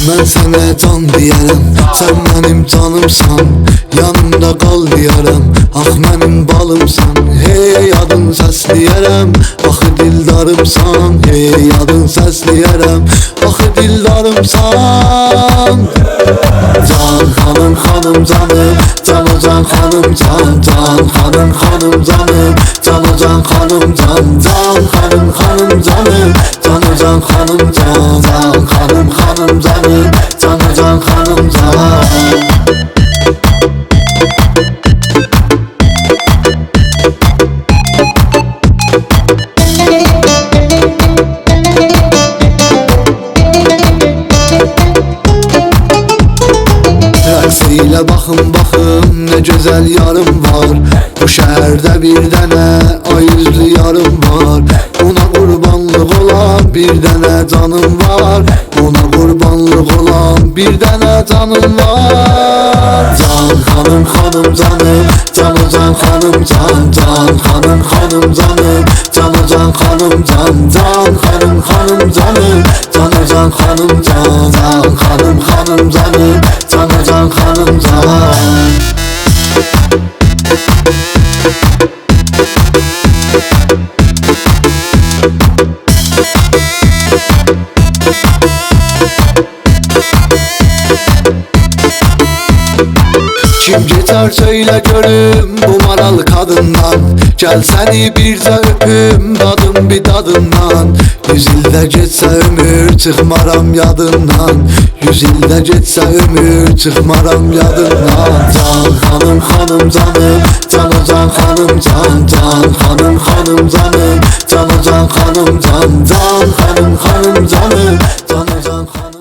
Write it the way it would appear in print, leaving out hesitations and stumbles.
Ben sana can diyerem, sen benim canımsan. Yanımda kal diyerem, ah benim balımsan. Hey adın səsləyərəm, axı dildarımsan. Hey adın səsləyərəm, axı dildarımsan. Can hanım hanım canım, canı can hanım can. Can hanım hanım canım, canı can hanım can. Can hanım hanım canım, canı can hanım can. Can hanım hanım canım, canı can hanım can. Rəqsiyle baxın baxın ne gözəl yarım var. Bu şəhərdə bir dənə ay üzlü yarım var. Ona qurbanlıq olan bir dənə canım var. Ona qurbanlıq olan bir dənə canım var. Can hanım hanım canım, canı can hanım can. Can hanım hanım canım, canı can hanım can. Can hanım hanım canım, canı can hanım can. Can hanım hanım canım, canı can hanım can. Kim geçer söyle görüm bu maral kadından. Gel seni bircə öpüm dadım bir dadından. 100 ildə geçsə ömür çıxmaram yadından. 100 ildə geçsə ömür çıxmaram yadından. Can hanım hanım canım, canı can hanım can. Can hanım hanım canım, canı can hanım can. Can hanım hanım canım, canı can hanım.